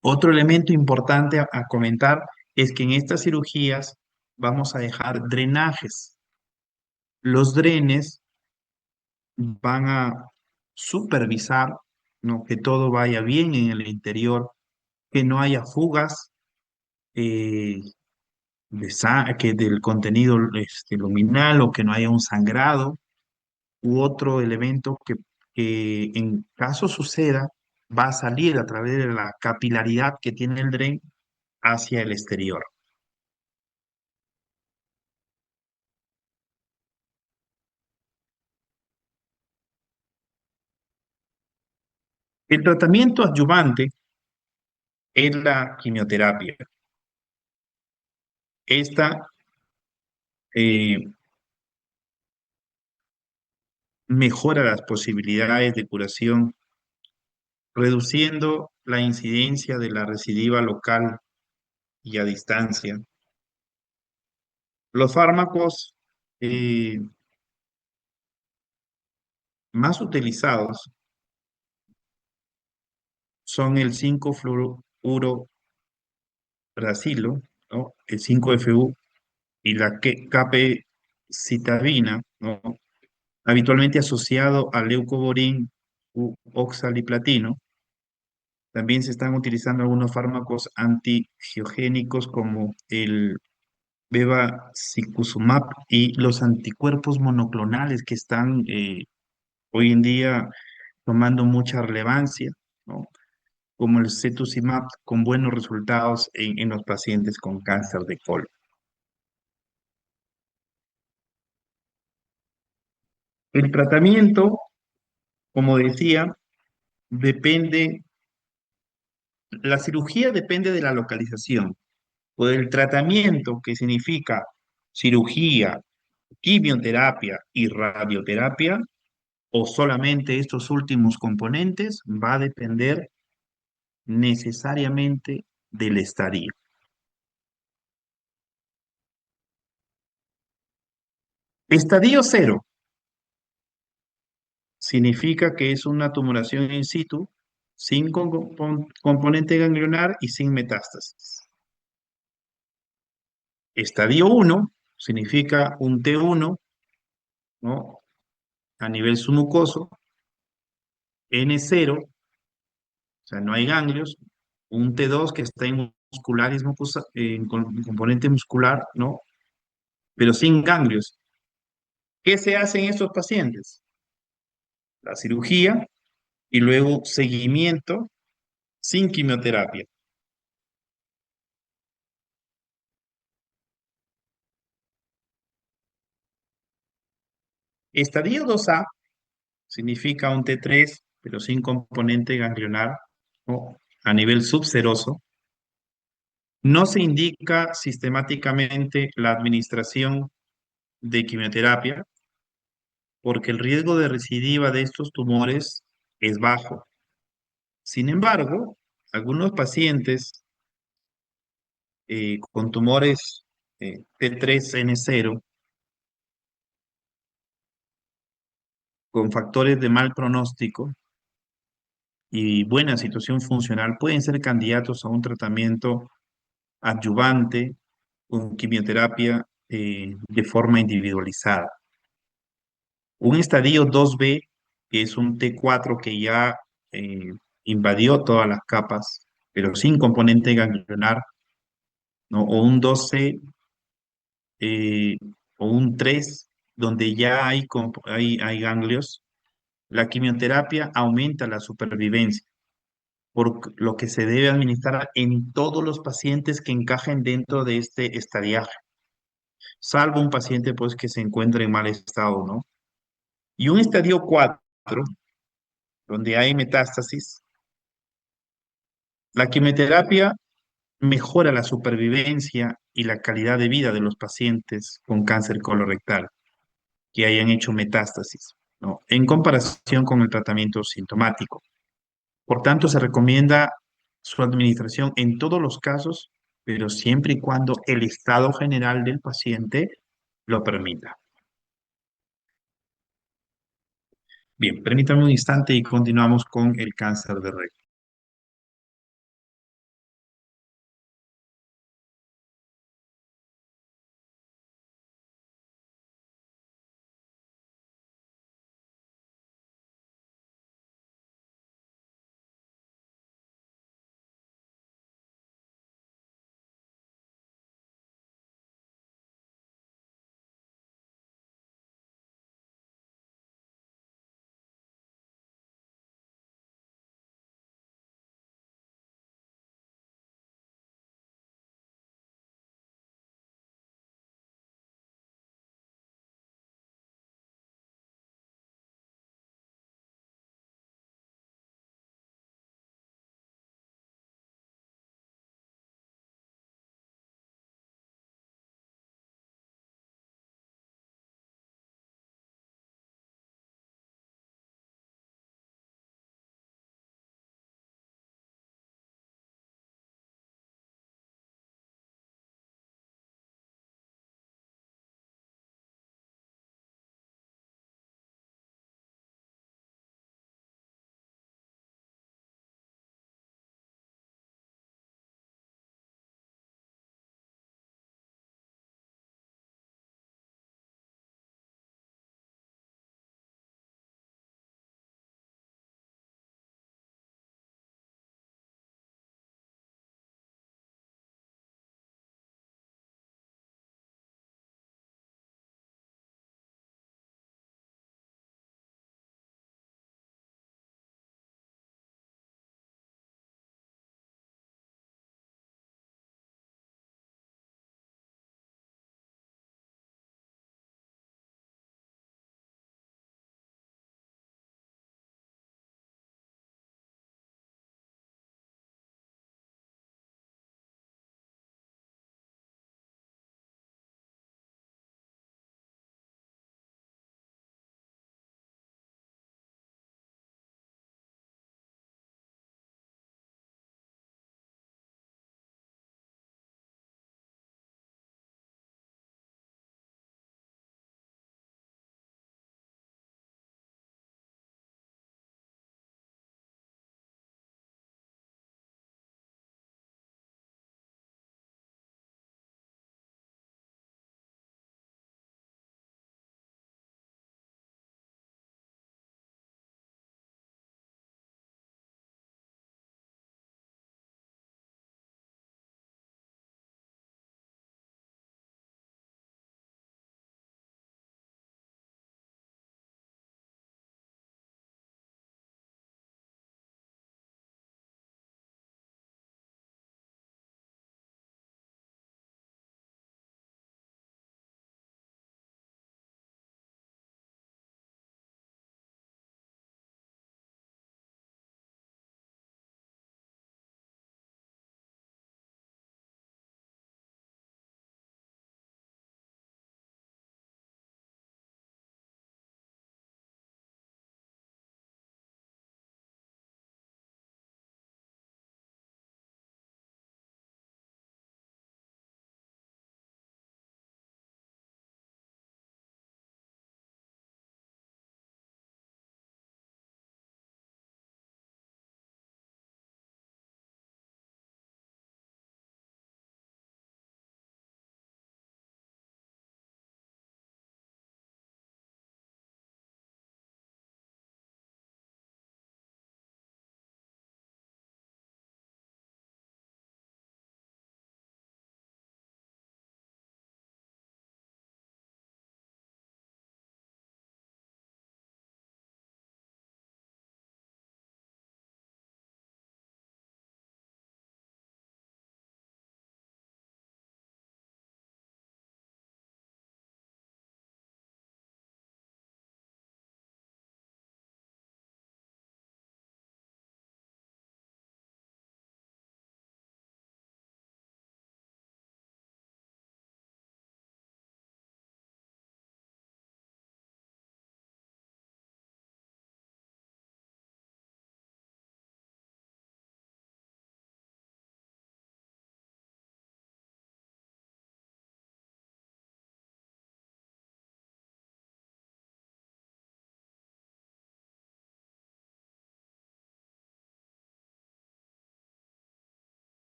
Otro elemento importante a comentar es que en estas cirugías vamos a dejar drenajes. Los drenes van a supervisar, ¿no? Que todo vaya bien en el interior, que no haya fugas eh, que del contenido luminal o que no haya un sangrado u otro elemento que en caso suceda va a salir a través de la capilaridad que tiene el dren hacia el exterior. El tratamiento adyuvante es la quimioterapia. Esta eh, mejora las posibilidades de curación, reduciendo la incidencia de la recidiva local y a distancia. Los fármacos eh, más utilizados son el 5-fluorouracilo, ¿no? El 5-FU y la capecitabina, ¿no? Habitualmente asociado al leucovorin u oxaliplatino. También se están utilizando algunos fármacos antigiogénicos como el bevacizumab y los anticuerpos monoclonales que están hoy en día tomando mucha relevancia, ¿no? Como el cetuximab con buenos resultados en los pacientes con cáncer de colon. El tratamiento, como decía, depende, la cirugía depende de la localización. O del tratamiento, que significa cirugía, quimioterapia y radioterapia, o solamente estos últimos componentes, va a depender necesariamente del estadio. Estadio cero significa que es una tumoración in situ sin componente ganglionar y sin metástasis. Estadio 1 significa un T1, ¿no? a nivel submucoso, N0, o sea, no hay ganglios, un T2 que está en muscular y en componente muscular, ¿no? Pero sin ganglios. ¿Qué se hace en estos pacientes? La cirugía y luego seguimiento sin quimioterapia. Estadio 2A significa un T3, pero sin componente ganglionar, ¿no? A nivel subseroso. No se indica sistemáticamente la administración de quimioterapia porque el riesgo de recidiva de estos tumores es bajo. Sin embargo, algunos pacientes con tumores T3N0 con factores de mal pronóstico y buena situación funcional pueden ser candidatos a un tratamiento adyuvante con quimioterapia de forma individualizada. Un estadio 2B, que es un T4 que ya eh, invadió todas las capas, pero sin componente ganglionar, ¿no? O un 2C eh, o un 3, donde ya hay ganglios, la quimioterapia aumenta la supervivencia, por lo que se debe administrar en todos los pacientes que encajen dentro de este estadiaje, salvo un paciente pues que se encuentre en mal estado, ¿no? Y un estadio 4, donde hay metástasis, la quimioterapia mejora la supervivencia y la calidad de vida de los pacientes con cáncer colorectal que hayan hecho metástasis, ¿no? En comparación con el tratamiento sintomático. Por tanto, se recomienda su administración en todos los casos, pero siempre y cuando el estado general del paciente lo permita. Bien, permítame un instante y continuamos con el cáncer de recto.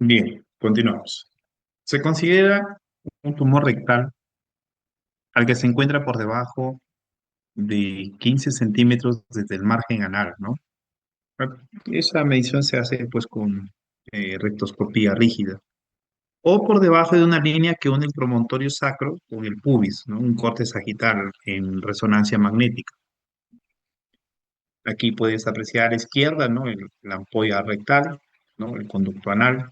Bien, continuamos. Se considera un tumor rectal al que se encuentra por debajo de 15 centímetros desde el margen anal, ¿no? Esa medición se hace pues con rectoscopía rígida. O por debajo de una línea que une el promontorio sacro con el pubis, ¿no? Un corte sagital en resonancia magnética. Aquí puedes apreciar a la izquierda, ¿no? La ampolla rectal, ¿no? El conducto anal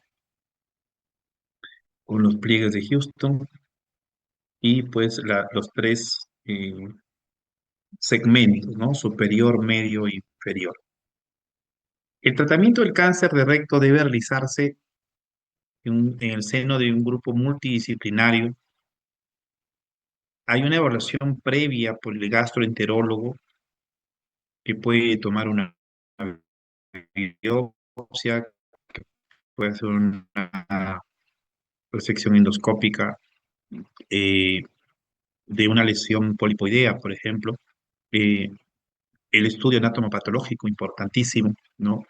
con los pliegues de Houston y pues los tres segmentos, ¿no? Superior, medio y inferior. El tratamiento del cáncer de recto debe realizarse en el seno de un grupo multidisciplinario. Hay una evaluación previa por el gastroenterólogo que puede tomar una biopsia, que puede hacer una resección endoscópica eh, de una lesión polipoidea, por ejemplo. Eh, el estudio anatomopatológico importantísimo, ¿no?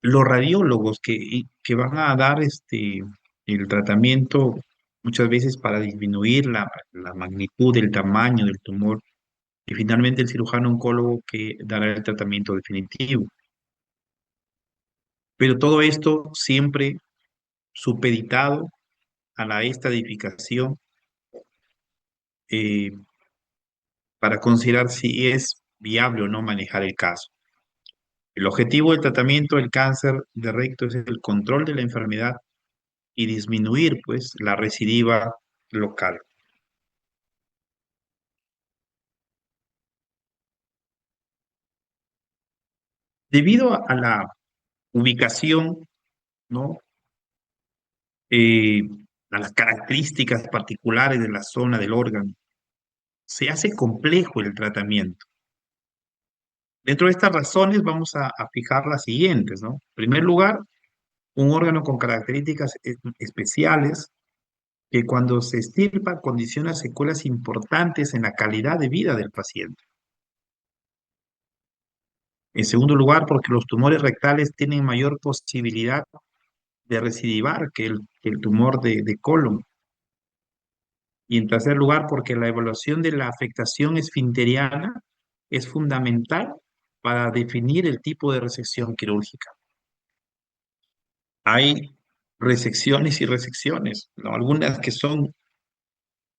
Los radiólogos que van a dar el tratamiento muchas veces para disminuir la magnitud, del tamaño del tumor, y finalmente el cirujano oncólogo que dará el tratamiento definitivo. Pero todo esto siempre supeditado a la estadificación eh, para considerar si es viable o no manejar el caso. El objetivo del tratamiento del cáncer de recto es el control de la enfermedad y disminuir pues la recidiva local. Debido a la ubicación, ¿no? Eh, a las características particulares de la zona del órgano, se hace complejo el tratamiento. Dentro de estas razones vamos a fijar las siguientes, ¿no? En primer lugar, un órgano con características especiales que cuando se extirpa condiciona secuelas importantes en la calidad de vida del paciente. En segundo lugar, porque los tumores rectales tienen mayor posibilidad de recidivar que el tumor de colon. Y en tercer lugar, porque la evaluación de la afectación esfinteriana es fundamental para definir el tipo de resección quirúrgica. Hay resecciones y resecciones, ¿no? Algunas que son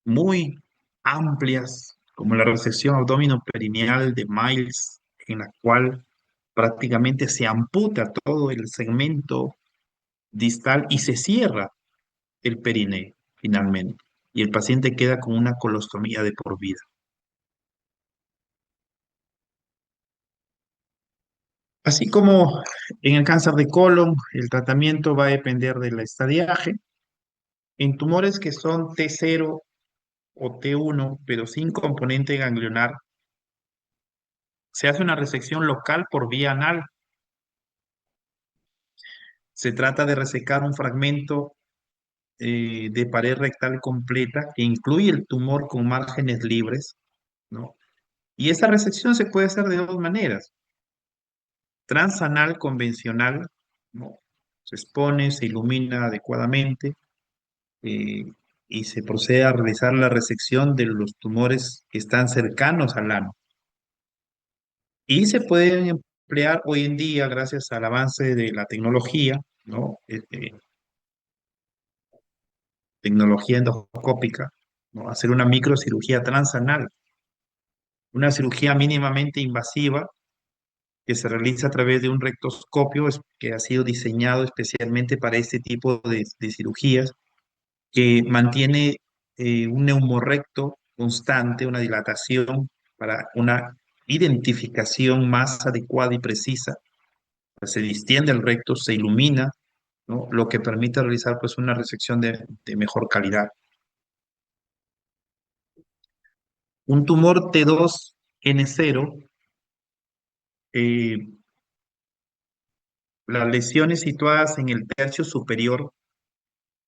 muy amplias, como la resección abdominoperineal de Miles, en la cual prácticamente se amputa todo el segmento distal y se cierra el perineo finalmente, y el paciente queda con una colostomía de por vida. Así como en el cáncer de colon, el tratamiento va a depender del estadiaje. En tumores que son T0 o T1, pero sin componente ganglionar, se hace una resección local por vía anal. Se trata de resecar un fragmento de pared rectal completa que incluye el tumor con márgenes libres, ¿no? Y esa resección se puede hacer de dos maneras. Transanal convencional, ¿no? Se expone, se ilumina adecuadamente eh, y se procede a realizar la resección de los tumores que están cercanos al ano. Y se pueden emplear hoy en día, gracias al avance de la tecnología, ¿no? Tecnología endoscópica, ¿no? Hacer una microcirugía transanal, una cirugía mínimamente invasiva que se realiza a través de un rectoscopio que ha sido diseñado especialmente para este tipo de cirugías, que mantiene un neumorrecto constante, una dilatación para una identificación más adecuada y precisa. Se distiende el recto, se ilumina, ¿no? Lo que permite realizar pues una resección de mejor calidad. Un tumor T2N0, eh, las lesiones situadas en el tercio superior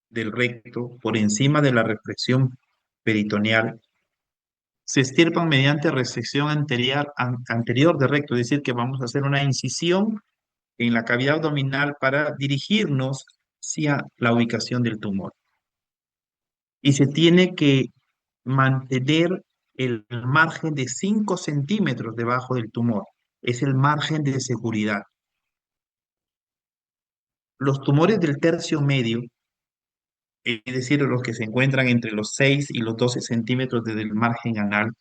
del recto, por encima de la reflexión peritoneal, se extirpan mediante resección anterior de recto, es decir, que vamos a hacer una incisión en la cavidad abdominal para dirigirnos hacia la ubicación del tumor. Y se tiene que mantener el margen de 5 centímetros debajo del tumor. Es el margen de seguridad. Los tumores del tercio medio, es decir, los que se encuentran entre los 6 y los 12 centímetros desde el margen anal,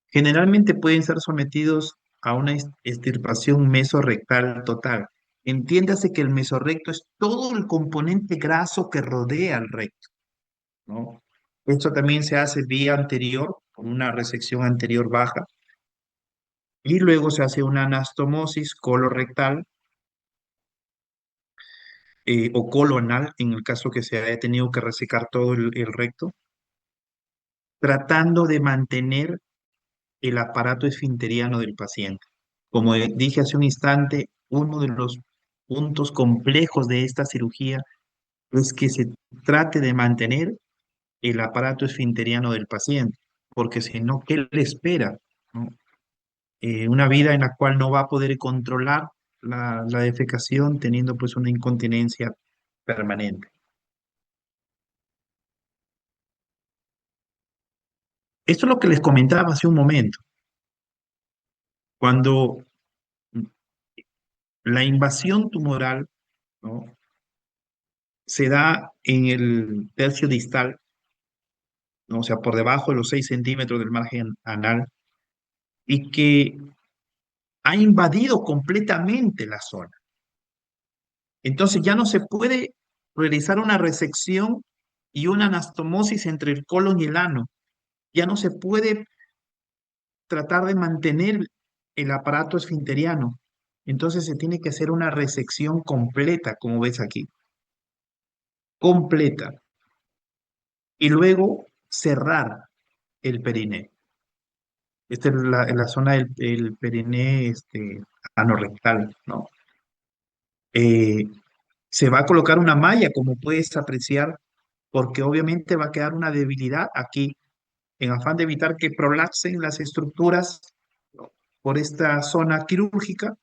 generalmente pueden ser sometidos a una extirpación mesorrectal total. Entiéndase que el mesorrecto es todo el componente graso que rodea al recto, ¿no? Esto también se hace vía anterior, con una resección anterior baja, y luego se hace una anastomosis colorectal o coloanal, en el caso que se haya tenido que resecar todo el recto, tratando de mantener el aparato esfinteriano del paciente. Como dije hace un instante, uno de los puntos complejos de esta cirugía es que se trate de mantener el aparato esfinteriano del paciente, porque si no, ¿qué le espera? ¿No? Una vida en la cual no va a poder controlar la defecación teniendo pues una incontinencia permanente. Esto es lo que les comentaba hace un momento. Cuando la invasión tumoral, ¿no?, se da en el tercio distal, ¿no?, o sea, por debajo de los 6 centímetros del margen anal, y que ha invadido completamente la zona. Entonces ya no se puede realizar una resección y una anastomosis entre el colon y el ano. Ya no se puede tratar de mantener el aparato esfinteriano. Entonces se tiene que hacer una resección completa, como ves aquí, completa, y luego cerrar el periné. Esta es la zona del periné anorrectal, ¿no? Eh, Se va a colocar una malla, como puedes apreciar, porque obviamente va a quedar una debilidad aquí, en afán de evitar que prolapsen las estructuras, ¿no?, por esta zona quirúrgica.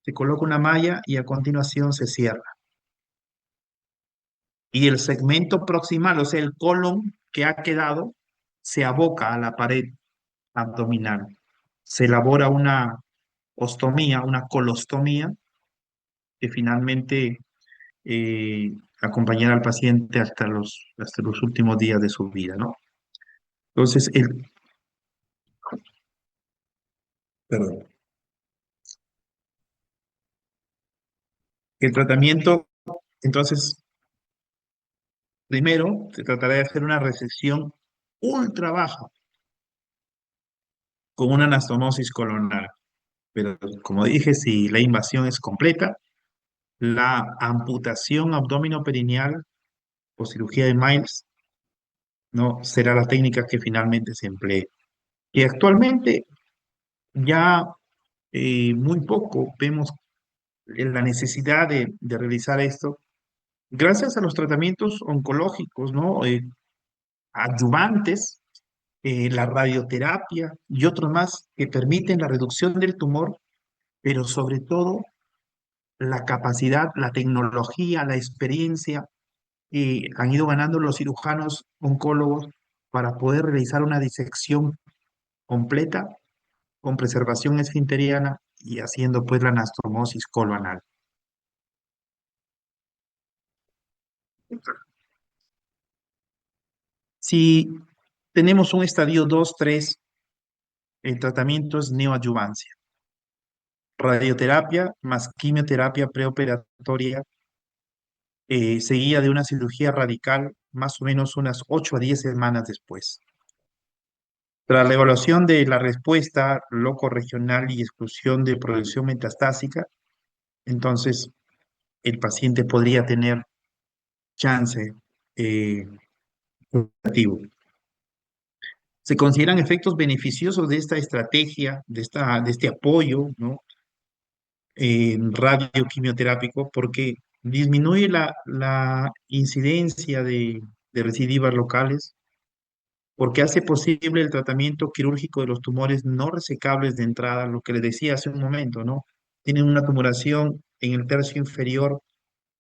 Se coloca una malla y a continuación se cierra. Y el segmento proximal, o sea, el colon que ha quedado, se aboca a la pared abdominal. Se elabora una ostomía, una colostomía, que finalmente acompañará al paciente hasta los últimos días de su vida, ¿no? Entonces, perdón, el tratamiento, entonces, primero se tratará de hacer una resección ultra baja con una anastomosis colonal. Pero como dije, si la invasión es completa, la amputación abdominoperineal o cirugía de Miles no será la técnica que finalmente se emplee. Y actualmente ya muy poco vemos la necesidad de realizar esto gracias a los tratamientos oncológicos, ¿no? Adyuvantes, la radioterapia y otros más que permiten la reducción del tumor, pero sobre todo la capacidad, la tecnología, la experiencia han ido ganando los cirujanos oncólogos para poder realizar una disección completa con preservación esfinteriana y haciendo pues la anastomosis coloanal. Si tenemos un estadio 2, 3, el tratamiento es neoadyuvancia. Radioterapia más quimioterapia preoperatoria, seguida de una cirugía radical más o menos unas 8 a 10 semanas después. Tras la evaluación de la respuesta locorregional y exclusión de progresión metastásica, entonces el paciente podría tener chance eh, curativo. Se consideran efectos beneficiosos de esta estrategia, de este apoyo, ¿no?, radioquimioterápico, porque disminuye la incidencia de recidivas locales, porque hace posible el tratamiento quirúrgico de los tumores no resecables de entrada, lo que les decía hace un momento, ¿no? Tienen una tumoración en el tercio inferior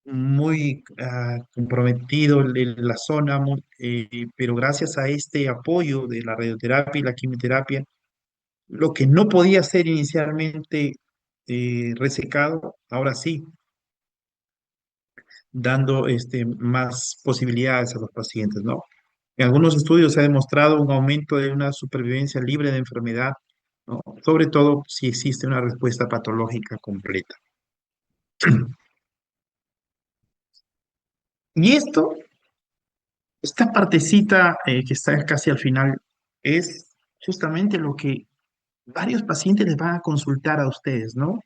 muy comprometido en la zona, pero gracias a este apoyo de la radioterapia y la quimioterapia, lo que no podía ser inicialmente resecado, ahora sí, dando más posibilidades a los pacientes, ¿no? En algunos estudios se ha demostrado un aumento de una supervivencia libre de enfermedad, ¿no? Sobre todo si existe una respuesta patológica completa. Y esta partecita que está casi al final, es justamente lo que varios pacientes les van a consultar a ustedes, ¿no?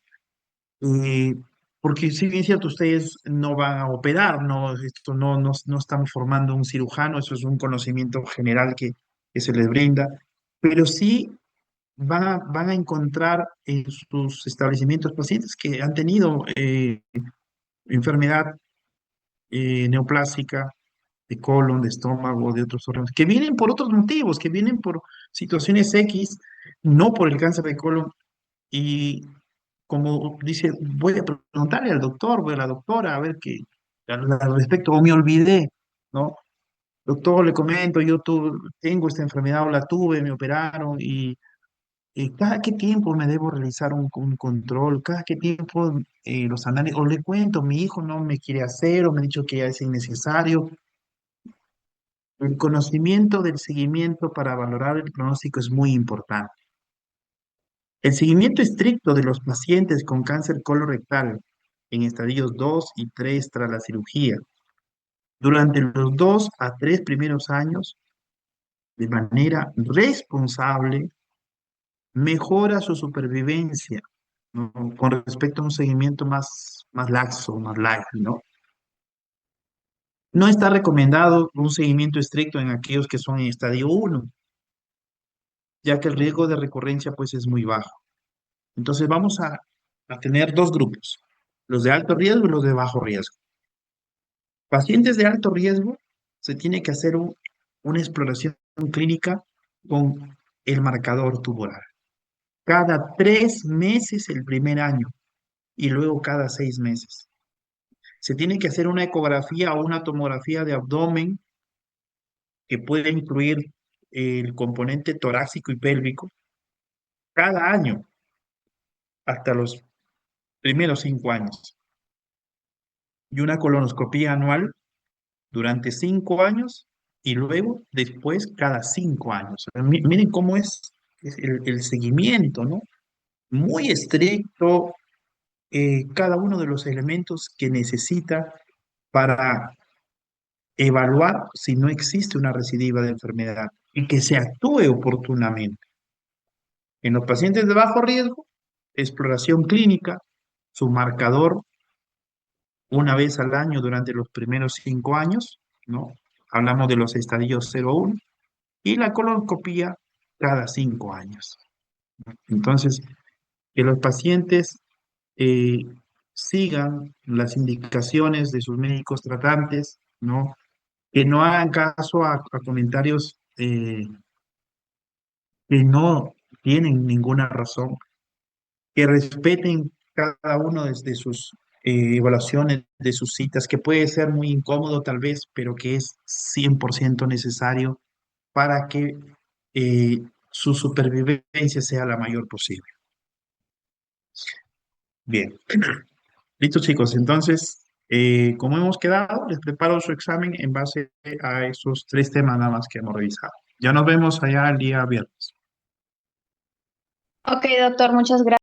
Eh, Porque si bien es cierto, ustedes no van a operar, no, esto no están formando un cirujano, eso es un conocimiento general que se les brinda, pero sí van a encontrar en sus establecimientos pacientes que han tenido enfermedad neoplásica de colon, de estómago, de otros órganos, que vienen por otros motivos, que vienen por situaciones X, no por el cáncer de colon. Y como dice, voy a preguntarle al doctor, voy a la doctora a ver qué al respecto, o me olvidé, ¿no? Doctor, le comento, tengo esta enfermedad o la tuve, me operaron y cada qué tiempo me debo realizar un control, cada qué tiempo los análisis, o le cuento, mi hijo no me quiere hacer o me ha dicho que ya es innecesario. El conocimiento del seguimiento para valorar el pronóstico es muy importante. El seguimiento estricto de los pacientes con cáncer colorectal en estadios 2 y 3 tras la cirugía durante los 2 a 3 primeros años de manera responsable mejora su supervivencia, ¿no? Con respecto a un seguimiento más laxo, más light, ¿no? No está recomendado un seguimiento estricto en aquellos que son en estadio 1, ya que el riesgo de recurrencia pues es muy bajo. Entonces vamos a tener dos grupos, los de alto riesgo y los de bajo riesgo. Pacientes de alto riesgo se tiene que hacer una exploración clínica con el marcador tumoral. Cada 3 meses el primer año y luego cada 6 meses. Se tiene que hacer una ecografía o una tomografía de abdomen que puede incluir el componente torácico y pélvico cada año hasta los primeros 5 años. Y una colonoscopía anual durante 5 años y luego después cada 5 años. Miren cómo es el seguimiento, ¿no? Muy estricto, cada uno de los elementos que necesita para evaluar si no existe una recidiva de enfermedad y que se actúe oportunamente. En los pacientes de bajo riesgo, exploración clínica, su marcador una vez al año durante los primeros 5 años, ¿no? Hablamos de los estadios 0-1, y la colonoscopía cada 5 años. Entonces, que los pacientes eh, sigan las indicaciones de sus médicos tratantes, ¿no? Que no hagan caso a comentarios que no tienen ninguna razón, que respeten cada uno desde sus evaluaciones, de sus citas, que puede ser muy incómodo tal vez, pero que es 100% necesario para que eh, su supervivencia sea la mayor posible. Bien, listo chicos, entonces, como hemos quedado, les preparo su examen en base a esos 3 temas nada más que hemos revisado. Ya nos vemos allá el día viernes. Ok, doctor, muchas gracias.